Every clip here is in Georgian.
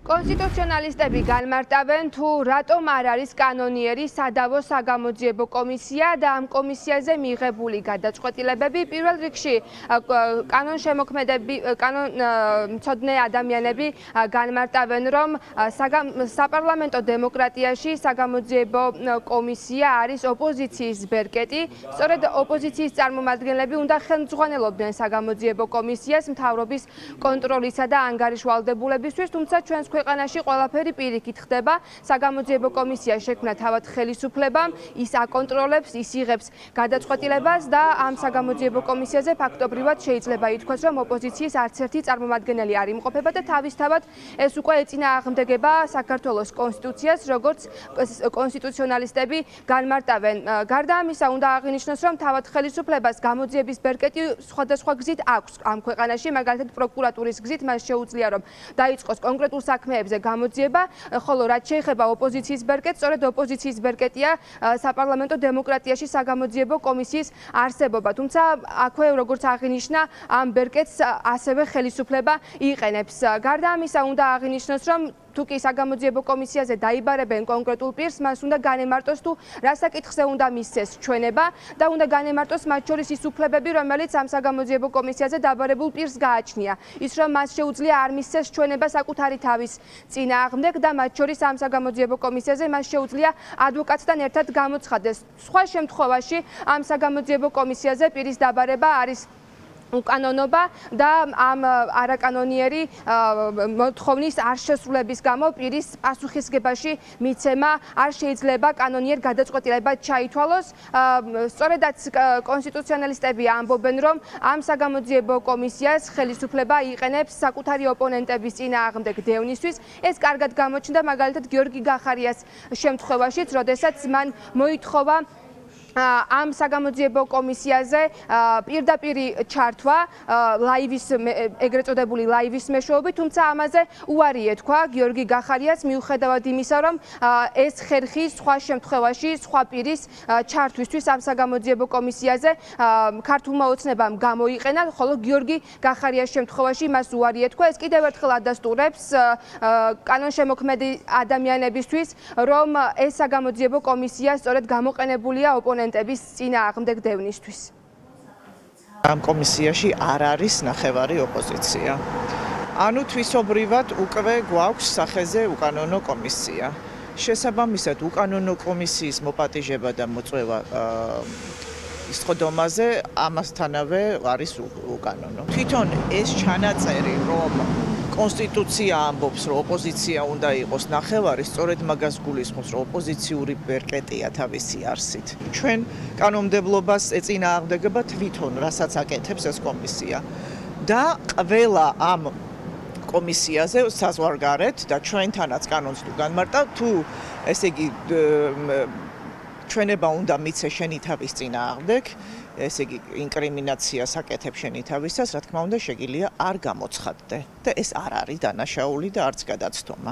კონსტიტუციონალისტები განმარტავენ თუ რატომ არ არის კანონიერი სადავო საგამოძიებო კომისია და ამ კომისიაზე მიღებული გადაწყვეტილებები პირველ რიგში კანონმცოდნე ადამიანები განმარტავენ რომ საპარლამენტო დემოკრატიაში საგამოძიებო კომისია არის ოპოზიციის ბერკეტი, სწორედ ოპოზიციის წარმომადგენლები უნდა ხელმძღვანელობდნენ საგამოძიებო კომისიას მთავრობის კონტროლისა და ანგარიშვალდებულებისთვის, თუმცა ჩვენს ქვეყანაში ყველაფერი პირიქით ხდება. საგამოძიებო კომისია შექმნა თავად ხელისუფლებამ, ის აკონტროლებს, ის იღებს გადაწყვეტილებას და ამ საგამოძიებო კომისიაზე ფაქტობრივად შეიძლება ითქვას, რომ ოპოზიციის არც ერთი წარმომადგენელი არ იმყოფება და თავისთავად ეს უკვე ეწინააღმდეგება საქართველოს კონსტიტუციას, როგორც კონსტიტუციონალისტები განმარტავენ. გარდა ამისა, უნდა აღინიშნოს, რომ თავად ხელისუფლებას გამოძიების ბერკეტი სხვადასხვა გზით აქვს ამ ქვეყანაში, მაგალითად პროკურატურის გზით მას შეუძლია რომ დაიწყოს კონკრეტულ საქმეებზე გამოძიება, ხოლო რაც შეეხება ოპოზიციის ბერკეტს, სწორედ ოპოზიციის ბერკეტია საპარლამენტო დემოკრატიაში საგამოძიებო კომისიის არსებობა. თუმცა აქვე როგორც აღინიშნა, ამ ბერკეტს ასევე ხელისუფლება იყენებს. გარდა ამისა, უნდა აღინიშნოს, რომ თუ კი საგამოძიებო კომისიაზე დაიბარებენ კონკრეტულ პირს, მას უნდა განემარტოს თუ რა საკითხზე უნდა მისცეს ჩვენება და უნდა განემარტოს მათ შორის ის უფლებები, რომელიც ამ საგამოძიებო კომისიაზე დაბარებულ პირს გააჩნია. ის რომ მას შეუძლია არ მისცეს ჩვენება საკუთარი თავის წინააღმდეგ და მათ შორის ამ საგამოძიებო კომისიაზე მას შეუძლია ადვოკატთან ერთად გამოცხადდეს. სხვა შემთხვევაში ამ საგამოძიებო კომისიაზე პირის დაბარება არის უკანონობა და ამ არაკანონიერი მოთხოვნის არ შესრულების გამო პირის პასუხისგებაში მიცემა არ შეიძლება კანონიერ გადაწყვეტილებად ჩაითვალოს. სწორედაც კონსტიტუციონალისტები ამბობენ, რომ ამ საგამოძიებო კომისიას ხელისუფლება იყენებს საკუთარი ოპონენტების წინააღმდეგ დევნისთვის. ეს კარგად გამოჩნდა მაგალითად გიორგი გახარიას შემთხვევაშიც, როდესაც მან მოითხოვა ამ საგამოძიებო კომისიაზე პირდაპირი ჩართვა ლაივის ეგრეთ წოდებული ლაივის მეშვეობით, თუმცა ამაზე უარი ეთქვა გიორგი გახარიას მიუხედავად იმისა, რომ ეს ხერხი სხვა შემთხვევაში სხვა პირის ჩართვისთვის ამ საგამოძიებო კომისიაზე ქართულმა ოცნებამ გამოიყენა, ხოლო გიორგი გახარიას შემთხვევაში მას უარი ეთქვა. ეს კიდევ ერთხელ ადასტურებს კანონშემოქმედი ადამიანებისთვის, რომ ეს საგამოძიებო კომისია სწორედ გამოყენებულია ოპონენტების წინააღმდეგ დევნისთვის. ამ კომისიაში არ არის ნახევარი ოპოზიცია. ანუ თვისობრივად უკვე გვაქვს სახეზე უკანონო კომისია. შესაბამისად, უკანონო კომისიის მოპატიჟება და მოწვევა ისწოდომაზე ამასთანავე არის უკანონო. თვითონ ეს ჩანაწერი, რომ კონსტიტუცია ამბობს, რომ ოპოზიცია უნდა იყოს ნახევარი, სწორედ მაგას გულისხმობს, რომ ოპოზიციური ბერკეტია თავისი არსით. ჩვენ კანონმდებლობას ეწინააღმდეგება თვითონ, რასაც აკეთებს ეს კომისია. და ყველა ამ კომისიაზე საზღვარგარეთ და ჩვენთანაც კანონს თუ განმარტავთ, თუ ესე იგი ჩვენება უნდა მიცე შენი თავის წინააღმდეგ, ესე იგი ინკრიმინაციას აკეთებს შენი თავისას, რა თქმა უნდა, შეგიძლია არ გამოცხადდე და ეს არ არის დანაშაული და არც გადაცდომა.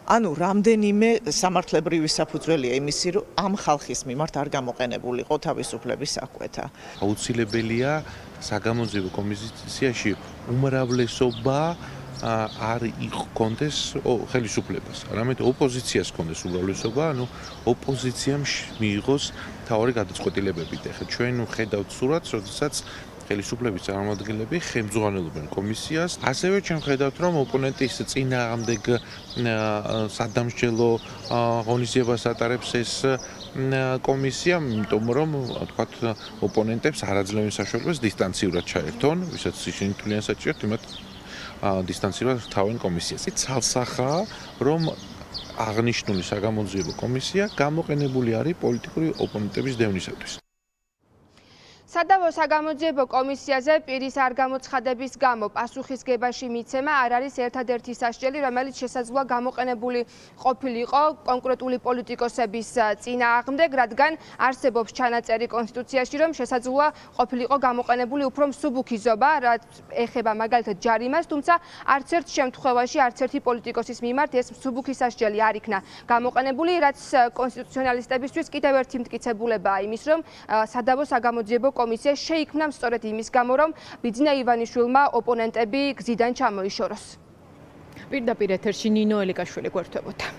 ანუ რამდენიმე სამართლებრივი საფუძველია იმისი, რომ ამ ხალხის მიმართ არ გამოყენებულიყო თავისუფლების საკვეთა. აუცილებელია საგამოძიებო კომისიაში უმრავლესობა არ იქონდეს ხელისუფლებას, არამედ ოპოზიციას ქონდეს უმრავლესობა, ანუ ოპოზიციამ მიიღოს მთავარი გადაწყვეტილებები. ეხლა ჩვენ ვხედავთ სურათს, როდესაც ხელისუფლების წარმომადგენლები ხელმძღვანელობენ კომისიას. ასევე ჩვენ ვხედავთ, რომ ოპონენტის წინააღმდეგ სადამსჯელო ღონისძიებას ატარებს ეს კომისია, იმიტომ რომ თქვათ ოპონენტებს არ აძლევენ საშუალებას დისტანციურად ჩაერთონ, ვისაც ისინი თვლიან საჭიროდ, იმათ დისტანციურად რთავენ კომისიას. ცალსახაა, რომ აღნიშნული საგამოძიებო კომისია გამოყენებული არის პოლიტიკური ოპონენტების დევნისათვის. სადავო საგამოძიებო კომისიაზე პირის არ გამოცხადების გამო პასუხისგებაში მიცემა არ არის ერთადერთი სასჯელი, რომელიც შესაძლოა გამოყენებული ყოფილიყო კონკრეტული პოლიტიკოსების წინააღმდეგ, რადგან არსებობს ჩანაწერი კონსტიტუციაში, რომ შესაძლოა ყოფილიყო გამოყენებული უფრო მსუბუქი ზობა, რაც ეხება მაგალითად ჯარიმას, თუმცა არც ერთ შემთხვევაში არც ერთი პოლიტიკოსის მიმართ ეს მსუბუქი სასჯელი არ იქნა გამოყენებული, რაც კონსტიტუციონალისტებისთვის კიდევ ერთი მტკიცებულებაა იმის, რომ სადავო საგამოძიებო კომისია შეიქმნა სწორედ იმის გამო, რომ ბიძინა ივანიშვილმა ოპონენტები გზიდან ჩამოიშოროს. პირდაპირ ეთერში ნინო ელიკაშვილი გვერდებოდა.